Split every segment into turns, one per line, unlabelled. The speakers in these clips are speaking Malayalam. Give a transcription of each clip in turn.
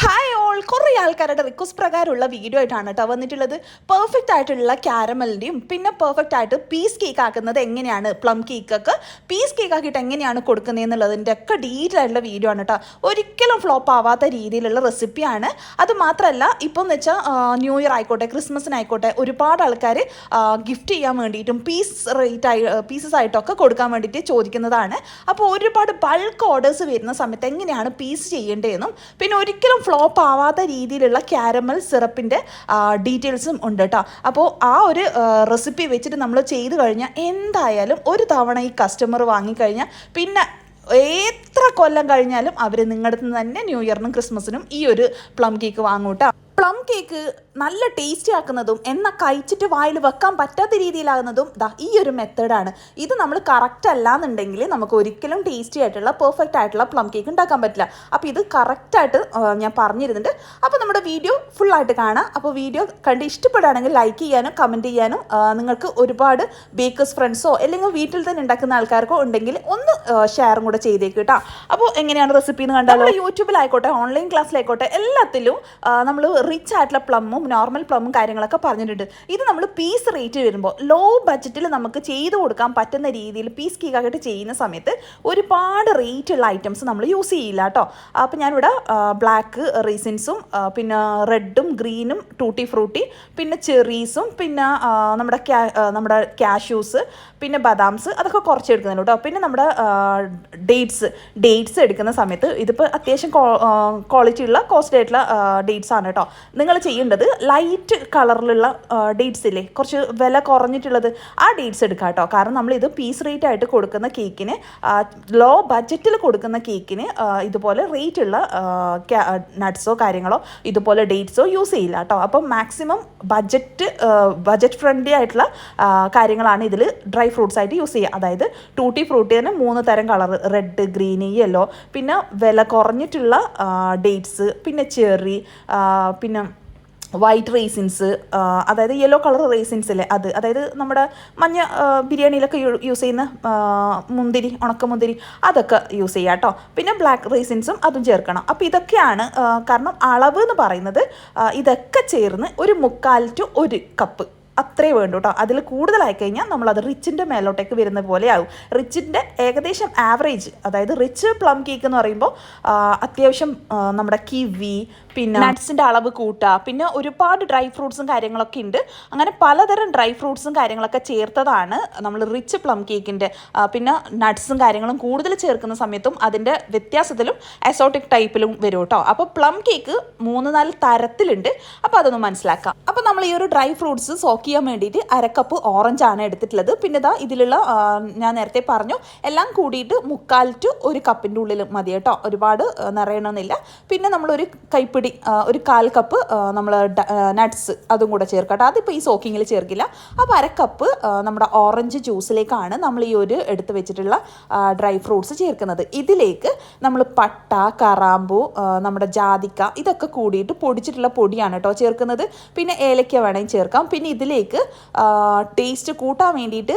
ഹായ് ഓൾ, കുറേ ആൾക്കാരുടെ റിക്വസ്റ്റ് പ്രകാരമുള്ള വീഡിയോ ആയിട്ടാണ് കേട്ടോ വന്നിട്ടുള്ളത്. പെർഫെക്റ്റ് ആയിട്ടുള്ള ക്യാരമലിൻ്റെയും പിന്നെ പെർഫെക്റ്റ് ആയിട്ട് പീസ് കേക്ക് ആക്കുന്നത് എങ്ങനെയാണ്, പ്ലം കേക്കൊക്കെ പീസ് കേക്ക് ആക്കിയിട്ട് എങ്ങനെയാണ് കൊടുക്കുന്നത് എന്നുള്ളതിൻ്റെ ഒക്കെ ഡീറ്റെയിൽ ആയിട്ടുള്ള വീഡിയോ ആണ് കേട്ടോ. ഒരിക്കലും ഫ്ലോപ്പ് ആവാത്ത രീതിയിലുള്ള റെസിപ്പിയാണ്. അത് മാത്രമല്ല, ഇപ്പോൾ എന്ന് വെച്ചാൽ ന്യൂ ഇയർ ആയിക്കോട്ടെ, ക്രിസ്മസിനായിക്കോട്ടെ, ഒരുപാട് ആൾക്കാർ ഗിഫ്റ്റ് ചെയ്യാൻ വേണ്ടിയിട്ടും പീസസ് ആയിട്ടൊക്കെ കൊടുക്കാൻ വേണ്ടിയിട്ട് ചോദിക്കുന്നതാണ്. അപ്പോൾ ഒരുപാട് ബൾക്ക് ഓർഡേഴ്സ് വരുന്ന സമയത്ത് എങ്ങനെയാണ് പീസ് ചെയ്യേണ്ടതെന്നും പിന്നെ ഒരിക്കലും ഫ്ലോപ്പ് ആവാത്ത രീതിയിലുള്ള ക്യാരമൽ സിറപ്പിൻ്റെ ഡീറ്റെയിൽസും ഉണ്ട് കേട്ടോ. അപ്പോൾ ആ ഒരു റെസിപ്പി വെച്ചിട്ട് നമ്മൾ ചെയ്ത് കഴിഞ്ഞാൽ എന്തായാലും ഒരു തവണ ഈ കസ്റ്റമർ വാങ്ങിക്കഴിഞ്ഞാൽ പിന്നെ എത്ര കൊല്ലം കഴിഞ്ഞാലും അവർ നിങ്ങളുടെ അടുത്ത് തന്നെ ന്യൂ ഇയറിനും ക്രിസ്മസിനും ഈ ഒരു പ്ലം കേക്ക് വാങ്ങും കേട്ടോ. പ്ലം കേക്ക് നല്ല ടേസ്റ്റി ആക്കുന്നതും എന്നാൽ കഴിച്ചിട്ട് വായിൽ വെക്കാൻ പറ്റാത്ത രീതിയിലാകുന്നതും ഈ ഒരു മെത്തേഡാണ്. ഇത് നമ്മൾ കറക്റ്റ് അല്ലാന്നുണ്ടെങ്കിൽ നമുക്ക് ഒരിക്കലും ടേസ്റ്റി ആയിട്ടുള്ള പെർഫെക്റ്റ് ആയിട്ടുള്ള പ്ലം കേക്ക് ഉണ്ടാക്കാൻ പറ്റില്ല. അപ്പോൾ ഇത് കറക്റ്റായിട്ട് ഞാൻ പറഞ്ഞിരുന്നുണ്ട്. അപ്പോൾ നമ്മുടെ വീഡിയോ ഫുള്ളായിട്ട് കാണാം. അപ്പോൾ വീഡിയോ കണ്ട് ഇഷ്ടപ്പെടുകയാണെങ്കിൽ ലൈക്ക് ചെയ്യാനും കമൻറ്റ് ചെയ്യാനും, നിങ്ങൾക്ക് ഒരുപാട് ബേക്കേഴ്സ് ഫ്രണ്ട്സോ അല്ലെങ്കിൽ വീട്ടിൽ തന്നെ ഉണ്ടാക്കുന്ന ആൾക്കാർക്കോ ഉണ്ടെങ്കിൽ ഒന്ന് ഷെയറും കൂടെ ചെയ്തേക്ക് കേട്ടോ. അപ്പോൾ എങ്ങനെയാണ് റെസിപ്പി എന്ന് കണ്ടാലോ, യൂട്യൂബിലായിക്കോട്ടെ ഓൺലൈൻ ക്ലാസ്സിലായിക്കോട്ടെ എല്ലാത്തിലും നമ്മൾ റിച്ച് ആയിട്ടുള്ള പ്ലമ്മും നോർമൽ പ്ലമ്മും കാര്യങ്ങളൊക്കെ പറഞ്ഞിട്ടുണ്ട്. ഇത് നമ്മൾ പീസ് റേറ്റ് വരുമ്പോൾ ലോ ബഡ്ജറ്റിൽ നമുക്ക് ചെയ്ത് കൊടുക്കാൻ പറ്റുന്ന രീതിയിൽ പീസ് കേക്കായിട്ട് ചെയ്യുന്ന സമയത്ത് ഒരുപാട് റേറ്റുള്ള ഐറ്റംസ് നമ്മൾ യൂസ് ചെയ്യില്ല കേട്ടോ. അപ്പോൾ ഞാനിവിടെ ബ്ലാക്ക് റീസിൻസും പിന്നെ റെഡും ഗ്രീനും ടൂട്ടി ഫ്രൂട്ടി പിന്നെ ചെറീസും പിന്നെ നമ്മുടെ കാഷ്യൂസ് പിന്നെ ബദാംസ് അതൊക്കെ കുറച്ച് എടുക്കുന്നുണ്ട് കേട്ടോ. പിന്നെ നമ്മുടെ ഡേറ്റ്സ് എടുക്കുന്ന സമയത്ത് ഇതിപ്പോൾ അത്യാവശ്യം ക്വാളിറ്റി ഉള്ള കോസ്റ്റ്ലി ആയിട്ടുള്ള ഡേറ്റ്സ് ആണ് കേട്ടോ. നിങ്ങൾ ചെയ്യേണ്ടത് ലൈറ്റ് കളറിലുള്ള ഡേറ്റ്സ് ഇല്ലേ, കുറച്ച് വില കുറഞ്ഞിട്ടുള്ളത്, ആ ഡേറ്റ്സ് എടുക്കുക കേട്ടോ. കാരണം നമ്മളിത് പീസ് റേറ്റ് ആയിട്ട് കൊടുക്കുന്ന കേക്കിന്, ലോ ബഡ്ജറ്റിൽ കൊടുക്കുന്ന കേക്കിന് ഇതുപോലെ റേറ്റ് ഉള്ള നട്ട്സോ കാര്യങ്ങളോ ഇതുപോലെ ഡേറ്റ്സോ യൂസ് ചെയ്യില്ല കേട്ടോ. അപ്പം മാക്സിമം ബഡ്ജറ്റ് ഫ്രണ്ട്ലി ആയിട്ടുള്ള കാര്യങ്ങളാണ് ഇതിൽ ഡ്രൈ ഫ്രൂട്ട്സ് ആയിട്ട് യൂസ് ചെയ്യുക. അതായത് ടൂട്ടി ഫ്രൂട്ടി തന്നെ 3 തരം കളർ, റെഡ് ഗ്രീൻ യെല്ലോ, പിന്നെ വില കുറഞ്ഞിട്ടുള്ള ഡേറ്റ്സ്, പിന്നെ ചെറി, പിന്നെ വൈറ്റ് റേസിൻസ്, അതായത് യെല്ലോ കളർ റേസിൻസ് അല്ലേ അത്, അതായത് നമ്മുടെ മഞ്ഞ ബിരിയാണിയിലൊക്കെ യൂസ് ചെയ്യുന്ന മുന്തിരി, ഉണക്കമുന്തിരി അതൊക്കെ യൂസ് ചെയ്യുക കേട്ടോ. പിന്നെ ബ്ലാക്ക് റേസിൻസും അതും ചേർക്കണം. അപ്പോൾ ഇതൊക്കെയാണ്, കാരണം അളവ് എന്ന് പറയുന്നത് ഇതൊക്കെ ചേർന്ന് 1/4 to 1 കപ്പ് അത്രേ വേണ്ടു കേട്ടോ. അതിൽ കൂടുതലായി കഴിഞ്ഞാൽ നമ്മളത് റിച്ചിൻ്റെ മേലോട്ടേക്ക് വരുന്ന പോലെ ആവും. റിച്ചിൻ്റെ ഏകദേശം ആവറേജ്, അതായത് റിച്ച് പ്ലം കേക്ക് എന്ന് പറയുമ്പോൾ അത്യാവശ്യം നമ്മുടെ കിവി പിന്നെ നട്ട്സിൻ്റെ അളവ് കൂട്ടുക, പിന്നെ ഒരുപാട് ഡ്രൈ ഫ്രൂട്ട്സും കാര്യങ്ങളൊക്കെ ഉണ്ട്. അങ്ങനെ പലതരം ഡ്രൈ ഫ്രൂട്ട്സും കാര്യങ്ങളൊക്കെ ചേർത്തതാണ് നമ്മൾ റിച്ച് പ്ലം കേക്കിൻ്റെ. പിന്നെ നട്ട്സും കാര്യങ്ങളും കൂടുതൽ ചേർക്കുന്ന സമയത്തും അതിൻ്റെ വ്യത്യാസത്തിലും എസോട്ടിക് ടൈപ്പിലും വരും കേട്ടോ. അപ്പോൾ പ്ലം കേക്ക് 3-4 തരത്തിലുണ്ട്. അപ്പോൾ അതൊന്ന് മനസ്സിലാക്കാം. അപ്പോൾ നമ്മൾ ഈ ഒരു ഡ്രൈ ഫ്രൂട്ട്സ് സോക്ക് ചെയ്യാൻ വേണ്ടിയിട്ട് 1/2 കപ്പ് ഓറഞ്ചാണ് എടുത്തിട്ടുള്ളത്. പിന്നെ ഇതിലുള്ള ഞാൻ നേരത്തെ പറഞ്ഞു എല്ലാം കൂടിയിട്ട് 3/4 to 1 കപ്പിൻ്റെ ഉള്ളിൽ മതി കേട്ടോ, ഒരുപാട് നിറയണമെന്നില്ല. പിന്നെ നമ്മളൊരു കൈപ്പിടി, ഒരു 1/4 കപ്പ് നമ്മൾ നട്ട്സ് അതും കൂടെ ചേർക്കട്ടെ. അതിപ്പോൾ ഈ സോക്കിങ്ങിൽ ചേർക്കില്ല. അപ്പോൾ 1/2 കപ്പ് നമ്മുടെ ഓറഞ്ച് ജ്യൂസിലേക്കാണ് നമ്മൾ ഈ ഒരു എടുത്ത് വെച്ചിട്ടുള്ള ഡ്രൈ ഫ്രൂട്ട്സ് ചേർക്കുന്നത്. ഇതിലേക്ക് നമ്മൾ പട്ട, കറാമ്പൂ, നമ്മുടെ ജാതിക്ക ഇതൊക്കെ കൂടിയിട്ട് പൊടിച്ചിട്ടുള്ള പൊടിയാണ് കേട്ടോ ചേർക്കുന്നത്. പിന്നെ ഏലക്ക വേണമെങ്കിൽ ചേർക്കാം. പിന്നെ ഇതിലേക്ക് ടേസ്റ്റ് കൂട്ടാൻ വേണ്ടിയിട്ട്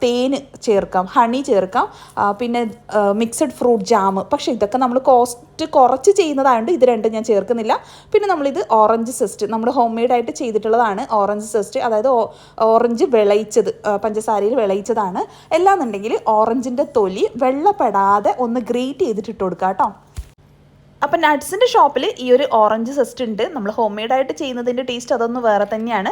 തേന് ചേർക്കാം, ഹണി ചേർക്കാം, പിന്നെ മിക്സഡ് ഫ്രൂട്ട് ജാം. പക്ഷേ ഇതൊക്കെ നമ്മൾ കോസ്റ്റ് കുറച്ച് ചെയ്യുന്നതായതുകൊണ്ട് ഇത് രണ്ടും ഞാൻ ചേർക്കുന്നില്ല. പിന്നെ നമ്മളിത് ഓറഞ്ച് സെസ്റ്റ്, നമ്മൾ ഹോം മെയ്ഡായിട്ട് ചെയ്തിട്ടുള്ളതാണ് ഓറഞ്ച് സെസ്റ്റ്, അതായത് ഓറഞ്ച് വിളയിച്ചത്, പഞ്ചസാരയിൽ വിളയിച്ചതാണ്. എല്ലാന്നുണ്ടെങ്കിൽ ഓറഞ്ചിൻ്റെ തൊലി വെള്ളപ്പെടാതെ ഒന്ന് ഗ്രേറ്റ് ചെയ്തിട്ട് ഇട്ട് കൊടുക്കുക കേട്ടോ. അപ്പം നട്ട്സിൻ്റെ ഷോപ്പിൽ ഈ ഒരു ഓറഞ്ച് സെസ്റ്റ് ഉണ്ട്. നമ്മൾ ഹോം മെയ്ഡായിട്ട് ചെയ്യുന്നതിൻ്റെ ടേസ്റ്റ് അതൊന്ന് വേറെ തന്നെയാണ്.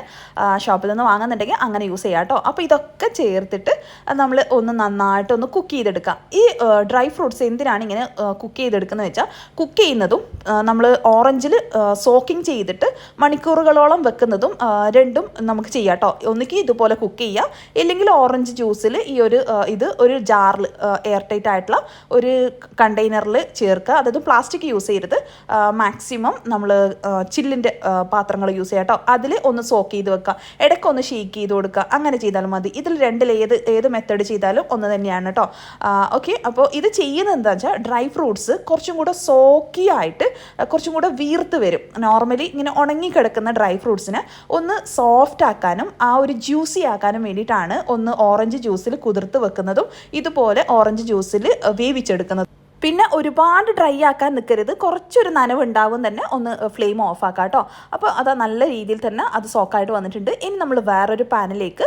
ഷോപ്പിൽ നിന്ന് വാങ്ങുന്നുണ്ടെങ്കിൽ അങ്ങനെ യൂസ് ചെയ്യാം കേട്ടോ. അപ്പോൾ ഇതൊക്കെ ചേർത്തിട്ട് നമ്മൾ ഒന്ന് നന്നായിട്ടൊന്ന് കുക്ക് ചെയ്തെടുക്കാം. ഈ ഡ്രൈ ഫ്രൂട്ട്സ് എന്തിനാണ് ഇങ്ങനെ കുക്ക് ചെയ്തെടുക്കുന്നത് വെച്ചാൽ, കുക്ക് ചെയ്യുന്നതും നമ്മൾ ഓറഞ്ചിൽ സോക്കിങ് ചെയ്തിട്ട് മണിക്കൂറുകളോളം വെക്കുന്നതും രണ്ടും നമുക്ക് ചെയ്യാം കേട്ടോ. ഒന്നുകിൽ ഇതുപോലെ കുക്ക് ചെയ്യുക, ഇല്ലെങ്കിൽ ഓറഞ്ച് ജ്യൂസിൽ ഇത് ഒരു ജാറിൽ എയർ ടൈറ്റ് ആയിട്ടുള്ള ഒരു കണ്ടെയ്നറിൽ ചേർക്കുക. അതായത് പ്ലാസ്റ്റിക് യൂസ് ചെയ്യരുത്. മാക്സിമം നമ്മൾ ചില്ലിൻ്റെ പാത്രങ്ങൾ യൂസ് ചെയ്യാം കേട്ടോ. അതിൽ ഒന്ന് സോക്ക് ചെയ്ത് വെക്കുക, ഇടയ്ക്കൊന്ന് ഷേക്ക് ചെയ്ത് കൊടുക്കുക. അങ്ങനെ ചെയ്താലും മതി. ഇതിൽ രണ്ടിൽ ഏത് മെത്തേഡ് ചെയ്താലും ഒന്ന് തന്നെയാണ് കേട്ടോ. ഓക്കെ, അപ്പോൾ ഇത് ചെയ്യുന്നത് എന്താ വെച്ചാൽ ഡ്രൈ ഫ്രൂട്ട്സ് കുറച്ചും കൂടെ സോക്കി ആയിട്ട് കുറച്ചും കൂടെ വീർത്ത് വരും. നോർമലി ഇങ്ങനെ ഉണങ്ങിക്കിടക്കുന്ന ഡ്രൈ ഫ്രൂട്ട്സിനെ ഒന്ന് സോഫ്റ്റ് ആക്കാനും ആ ഒരു ജ്യൂസി ആക്കാനും വേണ്ടിയിട്ടാണ് ഒന്ന് ഓറഞ്ച് ജ്യൂസിൽ കുതിർത്ത് വെക്കുന്നതും ഇതുപോലെ ഓറഞ്ച് ജ്യൂസിൽ വേവിച്ചെടുക്കുന്നതും. പിന്നെ ഒരുപാട് ഡ്രൈ ആക്കാൻ നിൽക്കരുത്, കുറച്ചൊരു നനവ് ഉണ്ടാവും തന്നെ ഒന്ന് ഫ്ലെയിം ഓഫ് ആക്കാം കേട്ടോ. അപ്പോൾ അത് നല്ല രീതിയിൽ തന്നെ അത് സോക്കായിട്ട് വന്നിട്ടുണ്ട്. ഇനി നമ്മൾ വേറൊരു പാനിലേക്ക്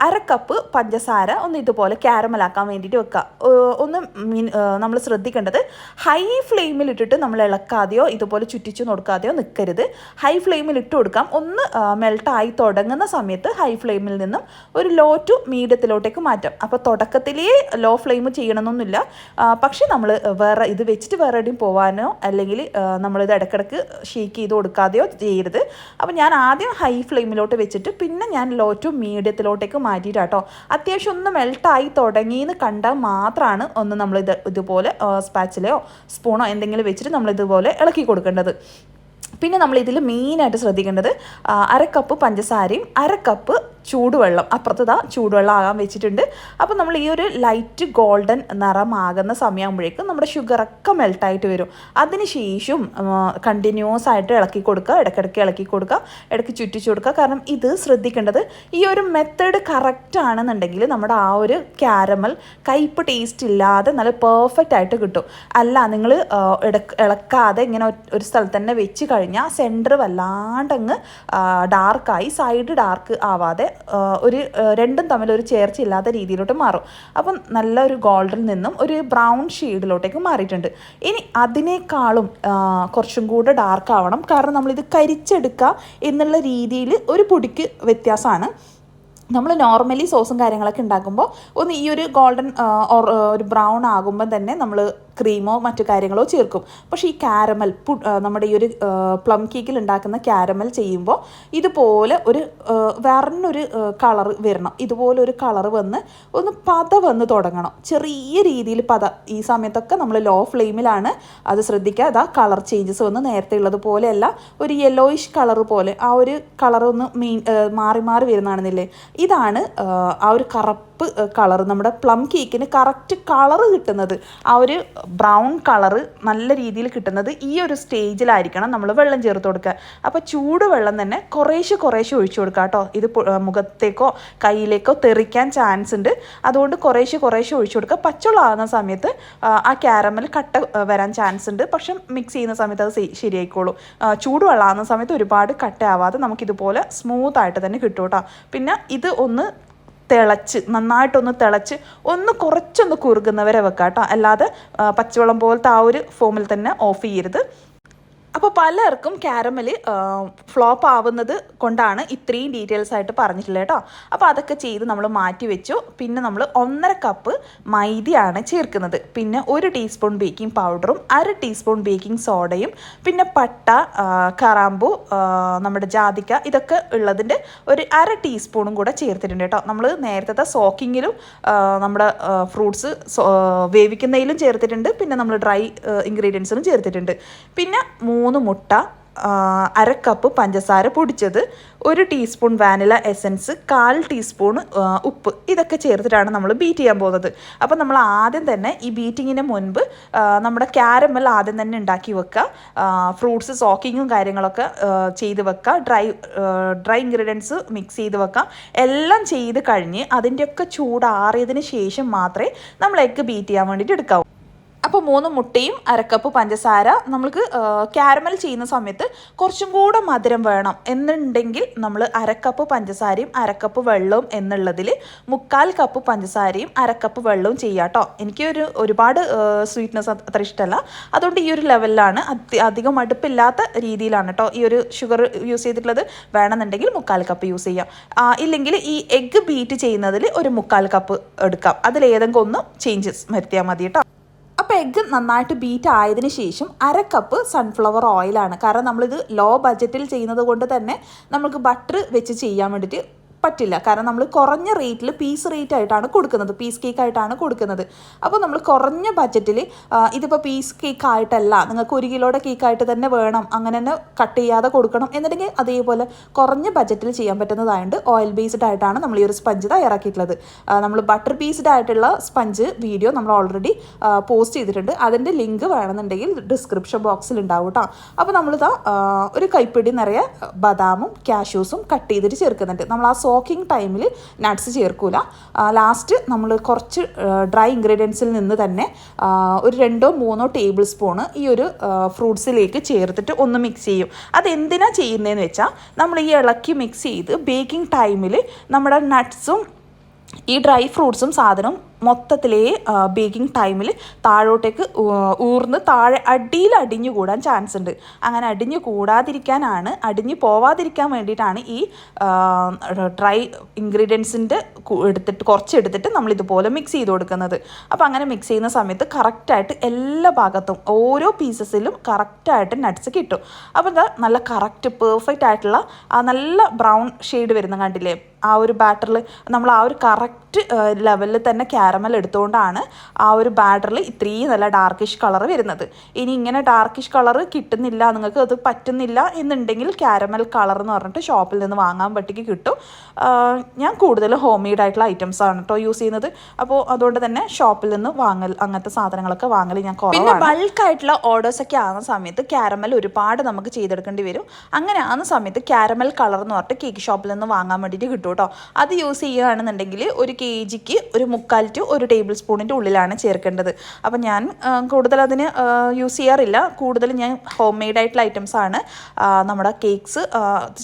1/2 കപ്പ് പഞ്ചസാര ഒന്ന് ഇതുപോലെ ക്യാരമലാക്കാൻ വേണ്ടിയിട്ട് വെക്കുക. ഒന്ന് നമ്മൾ ശ്രദ്ധിക്കേണ്ടത് ഹൈ ഫ്ലെയിമിലിട്ടിട്ട് നമ്മൾ ഇളക്കാതെയോ ഇതുപോലെ ചുറ്റിച്ചു കൊടുക്കാതെയോ നിൽക്കരുത്. ഹൈ ഫ്ലെയിമിൽ ഇട്ട് കൊടുക്കാം. ഒന്ന് മെൽട്ടായി തുടങ്ങുന്ന സമയത്ത് ഹൈ ഫ്ലെയിമിൽ നിന്നും ഒരു ലോ ടു മീഡിയത്തിലോട്ടേക്ക് മാറ്റാം. അപ്പോൾ തുടക്കത്തിലേ ലോ ഫ്ലെയിം ചെയ്യണമെന്നൊന്നുമില്ല. പക്ഷേ നമ്മൾ വേറെ ഇത് വെച്ചിട്ട് വേറെ എവിടെയും പോകാനോ അല്ലെങ്കിൽ നമ്മളിത് ഇടയ്ക്കിടയ്ക്ക് ഷേക്ക് ചെയ്ത് കൊടുക്കാതെയോ ചെയ്യരുത്. അപ്പോൾ ഞാൻ ആദ്യം ഹൈ ഫ്ലെയിമിലോട്ട് വെച്ചിട്ട് പിന്നെ ഞാൻ ലോ ടു മീഡിയത്തിലോട്ടേക്ക് മാറ്റിയിട്ടാട്ടോ. അത്യാവശ്യം ഒന്ന് മെൽട്ടായി തുടങ്ങിയെന്ന് കണ്ടാൽ മാത്രമാണ് ഒന്ന് നമ്മളിത് ഇതുപോലെ സ്പാച്ചിലോ സ്പൂണോ എന്തെങ്കിലും വെച്ചിട്ട് നമ്മളിതുപോലെ ഇളക്കി കൊടുക്കേണ്ടത്. പിന്നെ നമ്മൾ ഇതിൽ മെയിനായിട്ട് ശ്രദ്ധിക്കേണ്ടത് 1/2 കപ്പ് പഞ്ചസാരയും 1/2 കപ്പ് ചൂടുവെള്ളം അപ്പുറത്ത് ചൂടുവെള്ളം ആകാൻ വെച്ചിട്ടുണ്ട്. അപ്പോൾ നമ്മൾ ഈ ഒരു ലൈറ്റ് ഗോൾഡൻ നിറമാകുന്ന സമയമാകുമ്പോഴേക്കും നമ്മുടെ ഷുഗറൊക്കെ മെൽട്ടായിട്ട് വരും. അതിന് ശേഷം കണ്ടിന്യൂസ് ആയിട്ട് ഇളക്കി കൊടുക്കുക, ഇടയ്ക്കിടയ്ക്ക് ഇളക്കി കൊടുക്കുക, ഇടയ്ക്ക് ചുറ്റിച്ചു കൊടുക്കുക. കാരണം ഇത് ശ്രദ്ധിക്കേണ്ടത് ഈ ഒരു മെത്തേഡ് കറക്റ്റ് ആണെന്നുണ്ടെങ്കിൽ നമ്മുടെ ആ ഒരു ക്യാരമൽ കയ്പ്പ് ടേസ്റ്റ് ഇല്ലാതെ നല്ല പെർഫെക്റ്റ് ആയിട്ട് കിട്ടും. അല്ല നിങ്ങൾ ഇളക്കാതെ ഇങ്ങനെ ഒരു സ്ഥലത്ത് തന്നെ വെച്ച് കഴിഞ്ഞാൽ സെൻറ്റർ വല്ലാണ്ടങ്ങ് ഡാർക്കായി സൈഡ് ഡാർക്ക് ആവാതെ ഒരു രണ്ടും തമ്മിൽ ഒരു ചേർച്ചയില്ലാത്ത രീതിയിലോട്ട് മാറും. അപ്പം നല്ലൊരു ഗോൾഡിൽ നിന്നും ഒരു ബ്രൗൺ ഷെയ്ഡിലോട്ടേക്ക് മാറിയിട്ടുണ്ട്. ഇനി അതിനേക്കാളും കുറച്ചും കൂടെ ഡാർക്ക് ആവണം. കാരണം നമ്മളിത് കരിച്ചെടുക്കുക എന്നുള്ള രീതിയിൽ ഒരു പൊടിക്ക് വ്യത്യാസമാണ്. നമ്മൾ നോർമലി സോസും കാര്യങ്ങളൊക്കെ ഉണ്ടാക്കുമ്പോൾ ഒന്ന് ഈ ഒരു ഗോൾഡൻ ഒരു ബ്രൗൺ ആകുമ്പോൾ തന്നെ നമ്മൾ ക്രീമോ മറ്റു കാര്യങ്ങളോ ചേർക്കും. പക്ഷേ ഈ ക്യാരമൽ നമ്മുടെ ഈ ഒരു പ്ലം കേക്കിൽ ഉണ്ടാക്കുന്ന ക്യാരമൽ ചെയ്യുമ്പോൾ ഇതുപോലെ ഒരു വേറൊരു കളർ വരണം. ഇതുപോലെ ഒരു കളർ വന്ന് ഒന്ന് പത വന്ന് തുടങ്ങണം, ചെറിയ രീതിയിൽ പത. ഈ സമയത്തൊക്കെ നമ്മൾ ലോ ഫ്ലെയിമിലാണ് അത് ശ്രദ്ധിക്കുക. അതാ കളർ ചേഞ്ചസ് വന്ന് നേരത്തെ ഉള്ളതുപോലെയല്ല, ഒരു യെല്ലോയിഷ് കളർ പോലെ ആ ഒരു കളർ ഒന്ന് മാറി മാറി വരുന്നതാണെന്നില്ലേ. ഇതാണ് ആ ഒരു കറുപ്പ് കളർ നമ്മുടെ പ്ലം കേക്കിന് കറക്റ്റ് കളറ് കിട്ടുന്നത്. ആ ഒരു ബ്രൗൺ കളറ് നല്ല രീതിയിൽ കിട്ടുന്നത് ഈ ഒരു സ്റ്റേജിലായിരിക്കണം നമ്മൾ വെള്ളം ചേർത്ത് കൊടുക്കുക. അപ്പോൾ ചൂടുവെള്ളം തന്നെ കുറേശ്ശെ ഒഴിച്ചു കൊടുക്കുക കേട്ടോ. ഇത് മുഖത്തേക്കോ കയ്യിലേക്കോ തെറിക്കാൻ ചാൻസ് ഉണ്ട്. അതുകൊണ്ട് കുറേശ്ശെ ഒഴിച്ചു കൊടുക്കുക. പച്ചവെള്ളമാകുന്ന സമയത്ത് ആ ക്യാരമൽ കട്ട വരാൻ ചാൻസ് ഉണ്ട്. പക്ഷെ മിക്സ് ചെയ്യുന്ന സമയത്ത് അത് ശരിയായിക്കോളൂ. ചൂടുവെള്ളമാകുന്ന സമയത്ത് ഒരുപാട് കട്ടയാവാതെ നമുക്കിതുപോലെ സ്മൂത്തായിട്ട് തന്നെ കിട്ടും കേട്ടോ. പിന്നെ ഇത് ഒന്ന് നന്നായിട്ടൊന്ന് തിളച്ച് കുറച്ചൊന്ന് കുറുകുന്നവരെ വെക്കാം കേട്ടോ. അല്ലാതെ പച്ചവെള്ളം പോലത്തെ ആ ഒരു ഫോമിൽ തന്നെ ഓഫ് ചെയ്യരുത്. അപ്പോൾ പലർക്കും ക്യാരമൽ ഫ്ലോപ്പ് ആവുന്നത് കൊണ്ടാണ് ഇത്രയും ഡീറ്റെയിൽസ് ആയിട്ട് പറഞ്ഞിട്ടുള്ളത് കേട്ടോ. അപ്പോൾ അതൊക്കെ ചെയ്ത് നമ്മൾ മാറ്റി വെച്ചു. പിന്നെ നമ്മൾ 1.5 കപ്പ് മൈദയാണ് ചേർക്കുന്നത്. പിന്നെ 1 ടീസ്പൂൺ ബേക്കിംഗ് പൗഡറും 1/2 ടീസ്പൂൺ ബേക്കിംഗ് സോഡയും പിന്നെ പട്ട, കറാമ്പു, നമ്മുടെ ജാതിക്ക ഇതൊക്കെ ഉള്ളതിൻ്റെ ഒരു 1/2 ടീസ്പൂണും കൂടെ ചേർത്തിട്ടുണ്ട് കേട്ടോ. നമ്മൾ നേരത്തെ സോക്കിങ്ങിലും നമ്മുടെ ഫ്രൂട്ട്സ് വേവിക്കുന്നതിലും ചേർത്തിട്ടുണ്ട്. പിന്നെ നമ്മൾ ഡ്രൈ ഇൻഗ്രീഡിയൻസിലും ചേർത്തിട്ടുണ്ട്. പിന്നെ 3 മുട്ട, 1/2 കപ്പ് പഞ്ചസാര പൊടിച്ചത്, 1 ടീസ്പൂൺ വാനില എസൻസ്, 1/4 ടീസ്പൂൺ ഉപ്പ്, ഇതൊക്കെ ചേർത്തിട്ടാണ് നമ്മൾ ബീറ്റ് ചെയ്യാൻ പോകുന്നത്. അപ്പോൾ നമ്മൾ ആദ്യം തന്നെ ഈ ബീറ്റിങ്ങിന് മുൻപ് നമ്മുടെ ക്യാരമൽ ആദ്യം തന്നെ ഉണ്ടാക്കി വെക്കുക. ഫ്രൂട്ട്സ് സോക്കിങ്ങും കാര്യങ്ങളൊക്കെ ചെയ്ത് വെക്കുക. ഡ്രൈ ഇൻഗ്രീഡിയൻസ് മിക്സ് ചെയ്ത് വെക്കുക. എല്ലാം ചെയ്ത് കഴിഞ്ഞ് അതിൻ്റെയൊക്കെ ചൂടാറിയതിന് ശേഷം മാത്രമേ നമ്മൾ എഗ്ഗ് ബീറ്റ് ചെയ്യാൻ വേണ്ടിയിട്ട് എടുക്കാവൂ. അപ്പോൾ 3 മുട്ടയും 1/2 കപ്പ് പഞ്ചസാര. നമ്മൾക്ക് ക്യാരമൽ ചെയ്യുന്ന സമയത്ത് കുറച്ചും കൂടെ മധുരം വേണം എന്നുണ്ടെങ്കിൽ നമ്മൾ 1/2 കപ്പ് പഞ്ചസാരയും 1/2 കപ്പ് വെള്ളവും എന്നുള്ളതിൽ 1/4 കപ്പ് പഞ്ചസാരയും 1/2 കപ്പ് വെള്ളവും ചെയ്യാം കേട്ടോ. എനിക്ക് ഒരുപാട് സ്വീറ്റ്നെസ് അത്ര ഇഷ്ടമല്ല. അതുകൊണ്ട് ഈ ഒരു ലെവലിലാണ്, അധികം മടുപ്പില്ലാത്ത രീതിയിലാണ് കേട്ടോ ഈ ഒരു ഷുഗർ യൂസ് ചെയ്തിട്ടുള്ളത്. വേണമെന്നുണ്ടെങ്കിൽ 1/4 കപ്പ് യൂസ് ചെയ്യാം. ഇല്ലെങ്കിൽ ഈ എഗ്ഗ് ബീറ്റ് ചെയ്യുന്നതിൽ ഒരു 1/4 കപ്പ് എടുക്കാം. അതിലേതെങ്കിലും ഒന്ന് ചേഞ്ചസ് വരുത്തിയാൽ മതി കേട്ടോ. അപ്പോൾ എഗ്ഗ് നന്നായിട്ട് ബീറ്റ് ആയതിനു ശേഷം 1/2 കപ്പ് സൺഫ്ലവർ ഓയിലാണ്. കാരണം നമ്മളിത് ലോ ബഡ്ജറ്റിൽ ചെയ്യുന്നത് കൊണ്ട് തന്നെ നമുക്ക് ബട്ടർ വെച്ച് ചെയ്യാൻ വേണ്ടിയിട്ട് പറ്റില്ല. കാരണം നമ്മൾ കുറഞ്ഞ റേറ്റിൽ പീസ് റേറ്റ് ആയിട്ടാണ് കൊടുക്കുന്നത്, പീസ് കേക്ക് ആയിട്ടാണ് കൊടുക്കുന്നത്. അപ്പോൾ നമ്മൾ കുറഞ്ഞ ബഡ്ജറ്റിൽ ഇതിപ്പോൾ പീസ് കേക്ക് ആയിട്ടല്ല, നിങ്ങൾക്ക് 1 കിലോയുടെ കേക്കായിട്ട് തന്നെ വേണം, അങ്ങനെ തന്നെ കട്ട് ചെയ്യാതെ കൊടുക്കണം എന്നുണ്ടെങ്കിൽ അതേപോലെ കുറഞ്ഞ ബഡ്ജറ്റിൽ ചെയ്യാൻ പറ്റുന്നതായതുകൊണ്ട് ഓയിൽ ബേസ്ഡ് ആയിട്ടാണ് നമ്മൾ ഈ ഒരു സ്പഞ്ച് തയ്യാറാക്കിയിട്ടുള്ളത്. നമ്മൾ ബട്ടർ ബേസ്ഡ് ആയിട്ടുള്ള സ്പഞ്ച് വീഡിയോ നമ്മൾ ഓൾറെഡി പോസ്റ്റ് ചെയ്തിട്ടുണ്ട്. അതിൻ്റെ ലിങ്ക് വേണമെന്നുണ്ടെങ്കിൽ ഡിസ്ക്രിപ്ഷൻ ബോക്സിൽ ഉണ്ടാവും കേട്ടോ. അപ്പോൾ നമ്മളിതാ ഒരു കൈപ്പിടി നിറയെ ബദാമും കാഷ്യൂസും കട്ട് ചെയ്തിട്ട് ചേർക്കുന്നുണ്ട്. നമ്മൾ ആ സോക്കിംഗ് ടൈമിൽ നട്ട്സ് ചേർക്കൂല. ലാസ്റ്റ് നമ്മൾ കുറച്ച് ഡ്രൈ ഇൻഗ്രീഡിയൻസിൽ നിന്ന് തന്നെ ഒരു 2-3 ടേബിൾ സ്പൂണ് ഈ ഒരു ഫ്രൂട്ട്സിലേക്ക് ചേർത്തിട്ട് ഒന്ന് മിക്സ് ചെയ്യും. അതെന്തിനാണ് ചെയ്യുന്നതെന്ന് വെച്ചാൽ നമ്മൾ ഈ ഇളക്കി മിക്സ് ചെയ്ത് ബേക്കിംഗ് ടൈമിൽ നമ്മുടെ നട്ട്സും ഈ ഡ്രൈ ഫ്രൂട്ട്സും സാധനവും മൊത്തത്തിലേ ബേക്കിംഗ് ടൈമിൽ താഴോട്ടേക്ക് ഊർന്ന് താഴെ അടിയിൽ അടിഞ്ഞു കൂടാൻ ചാൻസ് ഉണ്ട്. അങ്ങനെ അടിഞ്ഞു കൂടാതിരിക്കാനാണ്, അടിഞ്ഞു പോവാതിരിക്കാൻ വേണ്ടിയിട്ടാണ് ഈ ഡ്രൈ ഇൻഗ്രീഡിയൻസിൻ്റെ കുറച്ചെടുത്തിട്ട് നമ്മൾ ഇതുപോലെ മിക്സ് ചെയ്ത് കൊടുക്കുന്നത്. അപ്പോൾ അങ്ങനെ മിക്സ് ചെയ്യുന്ന സമയത്ത് കറക്റ്റായിട്ട് എല്ലാ ഭാഗത്തും ഓരോ പീസസിലും കറക്റ്റായിട്ട് നട്ട്സ് കിട്ടും. അപ്പോൾ എന്താ നല്ല കറക്റ്റ് പെർഫെക്റ്റ് ആയിട്ടുള്ള നല്ല ബ്രൗൺ ഷെയ്ഡ് വരുന്ന കണ്ടില്ലേ ആ ഒരു ബാറ്ററിൽ നമ്മൾ ആ ഒരു കറക്റ്റ് ലെവലിൽ തന്നെ ക്യാരമൽ എടുത്തുകൊണ്ടാണ് ആ ഒരു ബാറ്ററിൽ ഇത്രയും നല്ല ഡാർക്കിഷ് കളർ വരുന്നത്. ഇനി ഇങ്ങനെ ഡാർക്കിഷ് കളർ കിട്ടുന്നില്ല, നിങ്ങൾക്ക് അത് പറ്റുന്നില്ല എന്നുണ്ടെങ്കിൽ ക്യാരമൽ കളർ എന്ന് പറഞ്ഞിട്ട് ഷോപ്പിൽ നിന്ന് വാങ്ങാൻ പറ്റിക്ക് കിട്ടും. ഞാൻ കൂടുതൽ ഹോം മെയ്ഡ് ആയിട്ടുള്ള ഐറ്റംസ് ആണ് കേട്ടോ യൂസ് ചെയ്യുന്നത്. അപ്പോൾ അതുകൊണ്ട് തന്നെ ഷോപ്പിൽ നിന്ന് അങ്ങനത്തെ സാധനങ്ങളൊക്കെ വാങ്ങൽ ഞാൻ കുറവാണ്. പിന്നെ ബൾക്കായിട്ടുള്ള ഓർഡേഴ്സൊക്കെ ആകുന്ന സമയത്ത് ക്യാരമൽ ഒരുപാട് നമുക്ക് ചെയ്തെടുക്കേണ്ടി വരും. അങ്ങനെ ആകുന്ന സമയത്ത് ക്യാരമൽ കളർ എന്ന് പറഞ്ഞിട്ട് കേക്ക് ഷോപ്പിൽ നിന്ന് വാങ്ങാൻ വേണ്ടിയിട്ട് കിട്ടും കേട്ടോ. അത് യൂസ് ചെയ്യുകയാണെന്നുണ്ടെങ്കിൽ 1 kgക്ക് 1/4 to 1 ടേബിൾ സ്പൂണിൻ്റെ ഉള്ളിലാണ് ചേർക്കേണ്ടത്. അപ്പം ഞാൻ കൂടുതൽ അതിന് യൂസ് ചെയ്യാറില്ല. കൂടുതൽ ഞാൻ ഹോം മെയ്ഡ് ആയിട്ടുള്ള ഐറ്റംസ് ആണ് നമ്മുടെ കേക്ക്സ്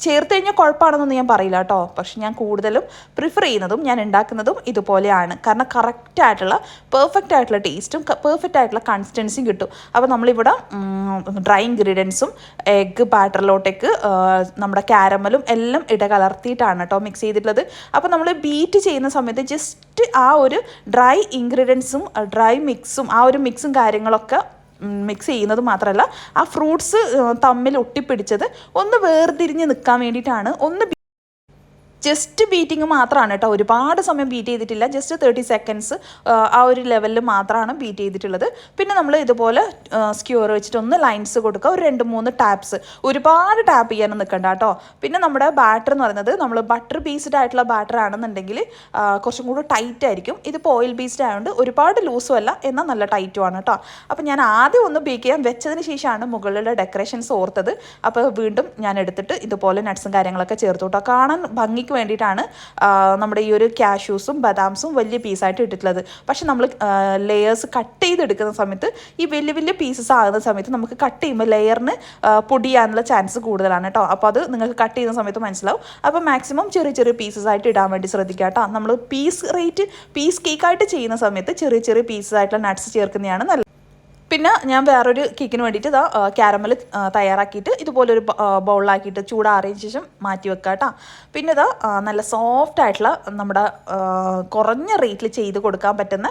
ചേർത്ത് കഴിഞ്ഞാൽ കുഴപ്പമാണെന്നൊന്നും ഞാൻ പറയില്ല കേട്ടോ. പക്ഷെ ഞാൻ കൂടുതലും പ്രിഫർ ചെയ്യുന്നതും ഞാൻ ഉണ്ടാക്കുന്നതും ഇതുപോലെയാണ്. കാരണം കറക്റ്റ് ആയിട്ടുള്ള പെർഫെക്റ്റ് ആയിട്ടുള്ള ടേസ്റ്റും പെർഫെക്റ്റ് ആയിട്ടുള്ള കൺസിസ്റ്റൻസിയും കിട്ടും. അപ്പോൾ നമ്മളിവിടെ ഡ്രൈ ഇൻഗ്രീഡിയൻസും എഗ്ഗ് ബാറ്ററിലോട്ടേക്ക് നമ്മുടെ ക്യാരമലും എല്ലാം ഇടകലർത്തിയിട്ടാണ് കേട്ടോ മിക്സ് ചെയ്തിട്ടുള്ളത്. അപ്പോൾ നമ്മൾ ബീറ്റ് ചെയ്യുന്ന സമയത്ത് ജസ്റ്റ് ആ ഒരു ഡ്രൈ ഇൻഗ്രീഡിയൻസും ഡ്രൈ മിക്സും ആ ഒരു മിക്സും കാര്യങ്ങളൊക്കെ മിക്സ് ചെയ്യുന്നത് മാത്രമല്ല ആ ഫ്രൂട്ട്സ് തമ്മിൽ ഒട്ടിപ്പിടിച്ചത് ഒന്ന് വേർതിരിഞ്ഞ് നിൽക്കാൻ വേണ്ടിയിട്ടാണ് ജസ്റ്റ് ബീറ്റിങ് മാത്രമാണ് കേട്ടോ. ഒരുപാട് സമയം ബീറ്റ് ചെയ്തിട്ടില്ല, ജസ്റ്റ് 30 seconds ആ ഒരു ലെവലിൽ മാത്രമാണ് ബീറ്റ് ചെയ്തിട്ടുള്ളത്. പിന്നെ നമ്മൾ ഇതുപോലെ സ്ക്യൂർ വെച്ചിട്ട് ഒന്ന് ലൈൻസ് കൊടുക്കുക, ഒരു 2-3 ടാപ്സ്, ഒരുപാട് ടാപ്പ് ചെയ്യാനും നിൽക്കണ്ട കേട്ടോ. പിന്നെ നമ്മുടെ ബാറ്റർ എന്ന് പറയുന്നത് നമ്മൾ ബട്ടർ ബേസ്ഡ് ആയിട്ടുള്ള ബാറ്റർ ആണെന്നുണ്ടെങ്കിൽ കുറച്ചും കൂടി ടൈറ്റ് ആയിരിക്കും. ഇതിപ്പോൾ ഓയിൽ ബേസ്ഡ് ആയതുകൊണ്ട് ഒരുപാട് ലൂസും അല്ല, എന്നാൽ നല്ല ടൈറ്റുമാണ് കേട്ടോ. അപ്പോൾ ഞാൻ ആദ്യം ഒന്ന് ബേക്ക് ചെയ്യാൻ വെച്ചതിന് ശേഷമാണ് മുകളിലുള്ള ഡെക്കറേഷൻസ് ഓർത്തത്. അപ്പോൾ വീണ്ടും ഞാൻ എടുത്തിട്ട് ഇതുപോലെ നട്ട്സും കാര്യങ്ങളൊക്കെ ചേർത്ത് കേട്ടോ. കാണാൻ ഭംഗിക്ക് വേണ്ടിയിട്ടാണ് നമ്മുടെ ഈ ഒരു കാഷ്യൂസും ബദാംസും വലിയ പീസായിട്ട് ഇട്ടിട്ടുള്ളത്. പക്ഷെ നമ്മൾ ലെയേഴ്സ് കട്ട് ചെയ്തെടുക്കുന്ന സമയത്ത് ഈ വലിയ വലിയ പീസസ് ആകുന്ന സമയത്ത് നമുക്ക് കട്ട് ചെയ്യുമ്പോൾ ലെയറിന് പൊടിയാനുള്ള ചാൻസ് കൂടുതലാണ് കേട്ടോ. അപ്പോൾ അത് നിങ്ങൾക്ക് കട്ട് ചെയ്യുന്ന സമയത്ത് മനസ്സിലാവും. അപ്പോൾ മാക്സിമം ചെറിയ ചെറിയ പീസസ് ആയിട്ട് ഇടാൻ വേണ്ടി ശ്രദ്ധിക്കുക കേട്ടോ. നമ്മൾ പീസ് കേക്കായിട്ട് ചെയ്യുന്ന സമയത്ത് ചെറിയ ചെറിയ പീസസ് ആയിട്ടുള്ള നട്ട്സ് ചേർക്കുന്നതാണ് നല്ലത്. പിന്നെ ഞാൻ വേറൊരു കേക്കിന് വേണ്ടിയിട്ട് ക്യാരമൽ തയ്യാറാക്കിയിട്ട് ഇതുപോലൊരു ബൗളിലാക്കിയിട്ട് ചൂടാറിയതിന് ശേഷം മാറ്റി വെക്കുക കേട്ടോ. പിന്നെ നല്ല സോഫ്റ്റ് ആയിട്ടുള്ള നമ്മുടെ കുറഞ്ഞ റേറ്റിൽ ചെയ്ത് കൊടുക്കാൻ പറ്റുന്ന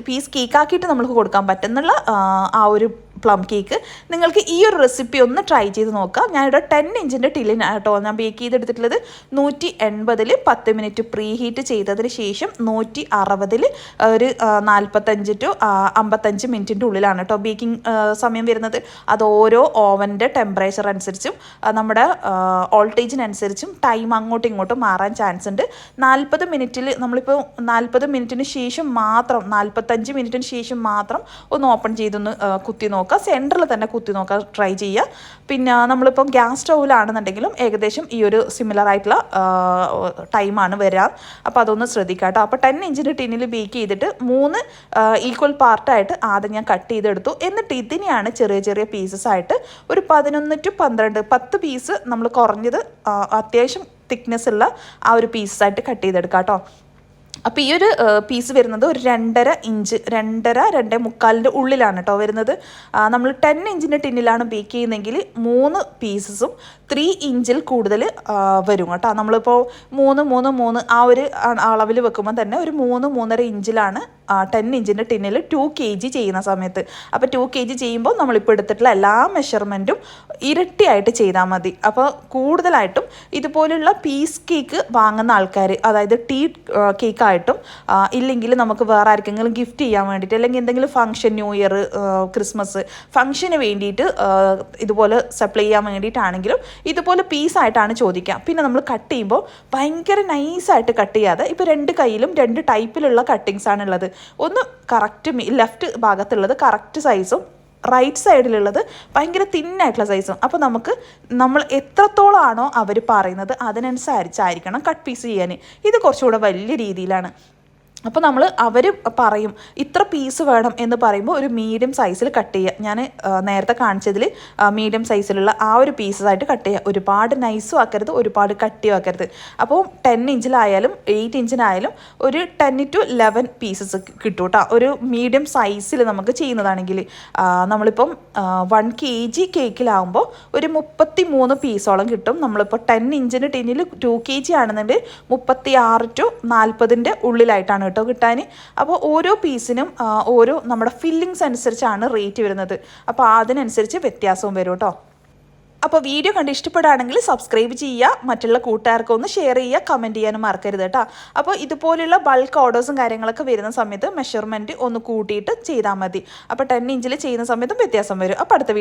പീസ് കേക്കാക്കിയിട്ട് നമുക്ക് കൊടുക്കാൻ പറ്റുന്നുള്ള ആ ഒരു പ്ലം കേക്ക് നിങ്ങൾക്ക് ഈ ഒരു റെസിപ്പി ഒന്ന് ട്രൈ ചെയ്ത് നോക്കാം. ഞാനിവിടെ 10 ഇഞ്ചിൻ്റെ ടില്ലിനാണ് കേട്ടോ ഞാൻ ബേക്ക് ചെയ്തെടുത്തിട്ടുള്ളത്. 180 10 മിനിറ്റ് പ്രീ ഹീറ്റ് ചെയ്തതിന് ശേഷം 160 ഒരു 45 to 55 മിനിറ്റിൻ്റെ ഉള്ളിലാണ് കേട്ടോ ബേക്കിംഗ് സമയം വരുന്നത്. അത് ഓരോ ഓവൻ്റെ ടെമ്പറേച്ചർ അനുസരിച്ചും നമ്മുടെ വോൾട്ടേജിനനുസരിച്ചും ടൈം അങ്ങോട്ടും ഇങ്ങോട്ടും മാറാൻ ചാൻസ് ഉണ്ട്. 40 മിനിറ്റിൽ നമ്മളിപ്പോൾ 40 മിനിറ്റിന് ശേഷം മാത്രം 45 മിനിറ്റിന് ശേഷം മാത്രം ഒന്ന് ഓപ്പൺ ചെയ്തൊന്ന് കുത്തി നോക്കുക. സെൻറ്ററിൽ തന്നെ കുത്തി നോക്കാൻ ട്രൈ ചെയ്യുക. പിന്നെ നമ്മളിപ്പം ഗ്യാസ് സ്റ്റൗവിലാണെന്നുണ്ടെങ്കിലും ഏകദേശം ഈ ഒരു സിമിലർ ആയിട്ടുള്ള ടൈമാണ് വരാം. അപ്പോൾ അതൊന്ന് ശ്രദ്ധിക്കുക കേട്ടോ. അപ്പോൾ 10 ഇഞ്ചിൻ്റെ ടിന്നിൽ ബേക്ക് ചെയ്തിട്ട് 3 ഈക്വൽ പാർട്ടായിട്ട് ആദ്യം ഞാൻ കട്ട് ചെയ്തെടുത്തു. എന്നിട്ട് ഇതിനെയാണ് ചെറിയ ചെറിയ പീസസ് ആയിട്ട് ഒരു 11 to 12 10 പീസ് നമ്മൾ കുറഞ്ഞത് അത്യാവശ്യം തിക്നെസ് ഉള്ള ആ ഒരു പീസസായിട്ട് കട്ട് ചെയ്തെടുക്കാം കേട്ടോ. അപ്പോൾ ഈ ഒരു പീസ് വരുന്നത് ഒരു 2.5 ഇഞ്ച് 2.5-2.25 ഉള്ളിലാണ് കേട്ടോ വരുന്നത്. നമ്മൾ 10 ഇഞ്ചിൻ്റെ ടിന്നിലാണ് ബേക്ക് ചെയ്യുന്നതെങ്കിൽ 3 പീസസും 3 ഇഞ്ചിൽ കൂടുതൽ വരും കേട്ടോ. നമ്മളിപ്പോൾ 3 ആ ഒരു അളവിൽ വെക്കുമ്പോൾ തന്നെ ഒരു 3-3.5 ഇഞ്ചിലാണ് 10 ഇഞ്ചിൻ്റെ ടിന്നിൽ 2 kg ചെയ്യുന്ന സമയത്ത്. അപ്പോൾ 2 kg ചെയ്യുമ്പോൾ നമ്മളിപ്പോൾ എടുത്തിട്ടുള്ള എല്ലാ മെഷർമെൻറ്റും ഇരട്ടിയായിട്ട് ചെയ്താൽ മതി. അപ്പോൾ കൂടുതലായിട്ടും ഇതുപോലുള്ള പീസ് കേക്ക് വാങ്ങുന്ന ആൾക്കാർ, അതായത് ടീ കേക്കായിട്ടും ഇല്ലെങ്കിൽ നമുക്ക് വേറെ ആർക്കെങ്കിലും ഗിഫ്റ്റ് ചെയ്യാൻ വേണ്ടിയിട്ട് അല്ലെങ്കിൽ എന്തെങ്കിലും ഫംഗ്ഷൻ, ന്യൂ ഇയർ, ക്രിസ്മസ് ഫംഗ്ഷന് വേണ്ടിയിട്ട് ഇതുപോലെ സപ്ലൈ ചെയ്യാൻ വേണ്ടിയിട്ടാണെങ്കിലും ഇതുപോലെ പീസായിട്ടാണ് ചോദിക്കുക. പിന്നെ നമ്മൾ കട്ട് ചെയ്യുമ്പോൾ ഭയങ്കര നൈസായിട്ട് കട്ട് ചെയ്യാതെ ഇപ്പോൾ 2 കൈയിലും 2 ടൈപ്പിലുള്ള കട്ടിങ്സ് ആണുള്ളത്. ഒന്ന് കറക്റ്റ് ലെഫ്റ്റ് ഭാഗത്തുള്ളത് കറക്റ്റ് സൈസും റൈറ്റ് സൈഡിലുള്ളത് ഭയങ്കര തിന്നായിട്ടുള്ള സൈസും. അപ്പോൾ നമ്മൾ എത്രത്തോളമാണോ അവർ പറയുന്നത് അതിനനുസരിച്ചായിരിക്കണം കട്ട് പീസ് ചെയ്യാൻ. ഇത് കുറച്ചുകൂടെ വലിയ രീതിയിലാണ്. അപ്പോൾ അവർ പറയും ഇത്ര പീസ് വേണം എന്ന് പറയുമ്പോൾ ഒരു മീഡിയം സൈസിൽ കട്ട് ചെയ്യുക. ഞാൻ നേരത്തെ കാണിച്ചതിൽ മീഡിയം സൈസിലുള്ള ആ ഒരു പീസസായിട്ട് കട്ട് ചെയ്യുക. ഒരുപാട് നൈസും ആക്കരുത്, ഒരുപാട് കട്ടിയും ആക്കരുത്. അപ്പോൾ 10 ഇഞ്ചിലായാലും 8 ഇഞ്ചിനായാലും ഒരു 10 to 11 പീസസ് കിട്ടും കേട്ടോ. ഒരു മീഡിയം സൈസിൽ നമുക്ക് ചെയ്യുന്നതാണെങ്കിൽ നമ്മളിപ്പം 1 kg കേക്കിലാവുമ്പോൾ ഒരു 33 പീസോളം കിട്ടും. നമ്മളിപ്പോൾ 10 ഇഞ്ചിന് ടിന്നിൽ 2 kg ആണെന്നുണ്ടെങ്കിൽ 36 to 40 ഉള്ളിലായിട്ടാണ് കേട്ടോ കിട്ടാൻ. അപ്പോൾ ഓരോ പീസിനും ഓരോ നമ്മുടെ ഫില്ലിങ്സ് അനുസരിച്ചാണ് റേറ്റ് വരുന്നത്. അപ്പോൾ അതിനനുസരിച്ച് വ്യത്യാസവും വരും കേട്ടോ. അപ്പോൾ വീഡിയോ കണ്ട് ഇഷ്ടപ്പെടുകയാണെങ്കിൽ സബ്സ്ക്രൈബ് ചെയ്യുക, മറ്റുള്ള കൂട്ടുകാർക്ക് ഒന്ന് ഷെയർ ചെയ്യുക, കമൻറ്റ് ചെയ്യാനും മറക്കരുത് കേട്ടോ. അപ്പോൾ ഇതുപോലെയുള്ള ബൾക്ക് ഓർഡേഴ്സും കാര്യങ്ങളൊക്കെ വരുന്ന സമയത്ത് മെഷർമെൻറ്റ് ഒന്ന് കൂട്ടിയിട്ട് ചെയ്താൽ മതി. അപ്പോൾ 10 ഇഞ്ചിൽ ചെയ്യുന്ന സമയത്തും വ്യത്യാസം വരും. അപ്പോൾ അടുത്ത